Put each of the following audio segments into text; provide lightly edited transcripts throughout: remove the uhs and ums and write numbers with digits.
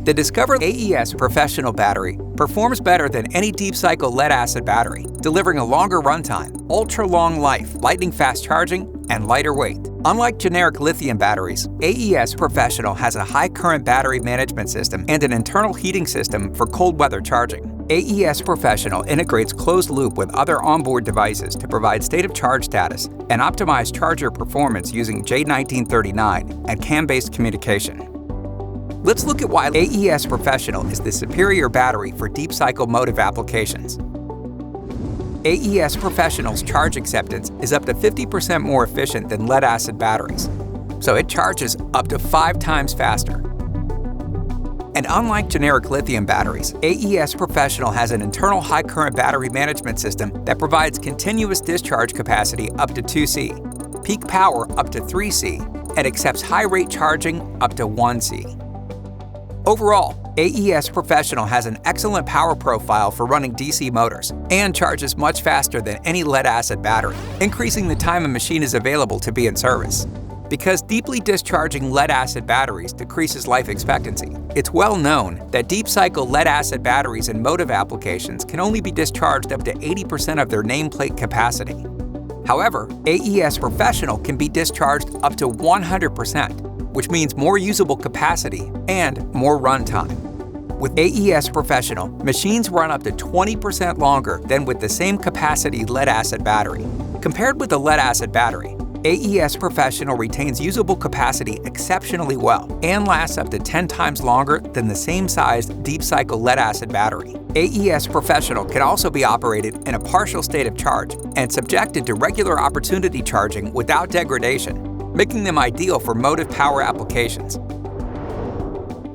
The Discover AES Professional battery performs better than any deep-cycle lead-acid battery, delivering a longer runtime, ultra-long life, lightning-fast charging, and lighter weight. Unlike generic lithium batteries, AES Professional has a high-current battery management system and an internal heating system for cold weather charging. AES Professional integrates closed-loop with other onboard devices to provide state-of-charge status and optimize charger performance using J1939 and CAN-based communication. Let's look at why AES Professional is the superior battery for deep-cycle motive applications. AES Professional's charge acceptance is up to 50% more efficient than lead-acid batteries, so it charges up to 5 times faster. And unlike generic lithium batteries, AES Professional has an internal high-current battery management system that provides continuous discharge capacity up to 2C, peak power up to 3C, and accepts high-rate charging up to 1C. Overall, AES Professional has an excellent power profile for running DC motors and charges much faster than any lead-acid battery, increasing the time a machine is available to be in service. Because deeply discharging lead-acid batteries decreases life expectancy, it's well known that deep-cycle lead-acid batteries in motive applications can only be discharged up to 80% of their nameplate capacity. However, AES Professional can be discharged up to 100%, which means more usable capacity and more runtime. With AES Professional, machines run up to 20% longer than with the same capacity lead-acid battery. Compared with the lead-acid battery, AES Professional retains usable capacity exceptionally well and lasts up to 10 times longer than the same-sized deep-cycle lead-acid battery. AES Professional can also be operated in a partial state of charge and subjected to regular opportunity charging without degradation, making them ideal for motive power applications.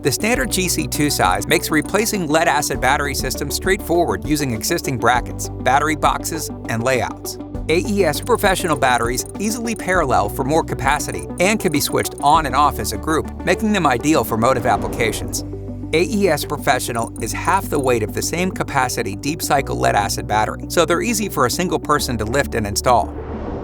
The standard GC2 size makes replacing lead-acid battery systems straightforward using existing brackets, battery boxes, and layouts. AES Professional batteries easily parallel for more capacity and can be switched on and off as a group, making them ideal for motive applications. AES Professional is half the weight of the same capacity deep-cycle lead-acid battery, so they're easy for a single person to lift and install.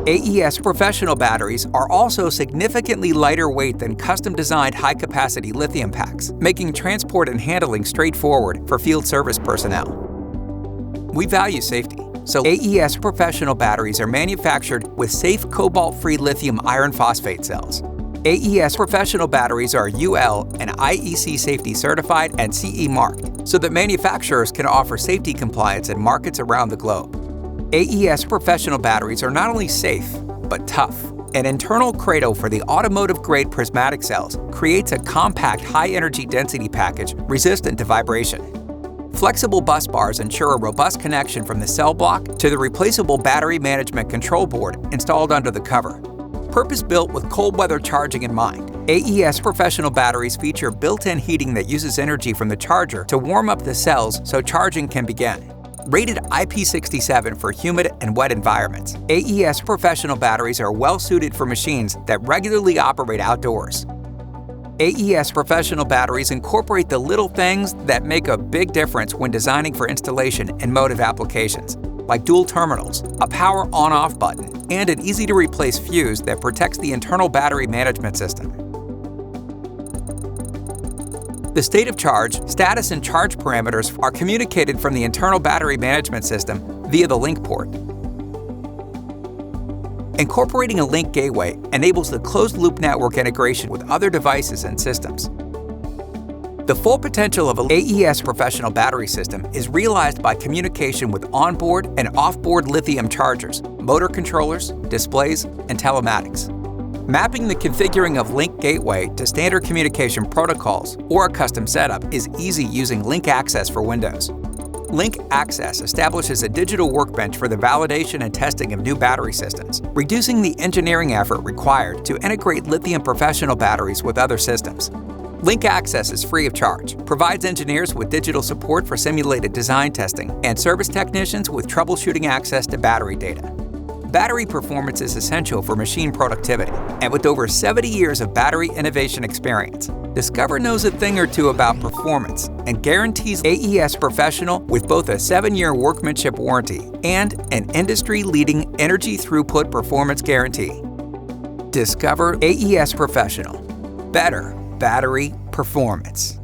AES Professional batteries are also significantly lighter weight than custom-designed high-capacity lithium packs, making transport and handling straightforward for field service personnel. We value safety, so AES Professional batteries are manufactured with safe cobalt-free lithium iron phosphate cells. AES Professional batteries are UL and IEC safety certified and CE marked, so that manufacturers can offer safety compliance in markets around the globe. AES Professional batteries are not only safe, but tough. An internal cradle for the automotive-grade prismatic cells creates a compact high-energy density package resistant to vibration. Flexible bus bars ensure a robust connection from the cell block to the replaceable battery management control board installed under the cover. Purpose-built with cold weather charging in mind, AES Professional batteries feature built-in heating that uses energy from the charger to warm up the cells so charging can begin. Rated IP67 for humid and wet environments, AES Professional batteries are well-suited for machines that regularly operate outdoors. AES Professional batteries incorporate the little things that make a big difference when designing for installation in motive applications, like dual terminals, a power on-off button, and an easy-to-replace fuse that protects the internal battery management system. The state of charge, status, and charge parameters are communicated from the internal battery management system via the link port. Incorporating a link gateway enables the closed-loop network integration with other devices and systems. The full potential of an AES Professional battery system is realized by communication with onboard and offboard lithium chargers, motor controllers, displays, and telematics. Mapping the configuring of Link Gateway to standard communication protocols or a custom setup is easy using Link Access for Windows. Link Access establishes a digital workbench for the validation and testing of new battery systems, reducing the engineering effort required to integrate lithium Professional batteries with other systems. Link Access is free of charge, provides engineers with digital support for simulated design testing, and service technicians with troubleshooting access to battery data. Battery performance is essential for machine productivity, and with over 70 years of battery innovation experience, Discover knows a thing or two about performance and guarantees AES Professional with both a 7-year workmanship warranty and an industry-leading energy throughput performance guarantee. Discover AES Professional. Better battery performance.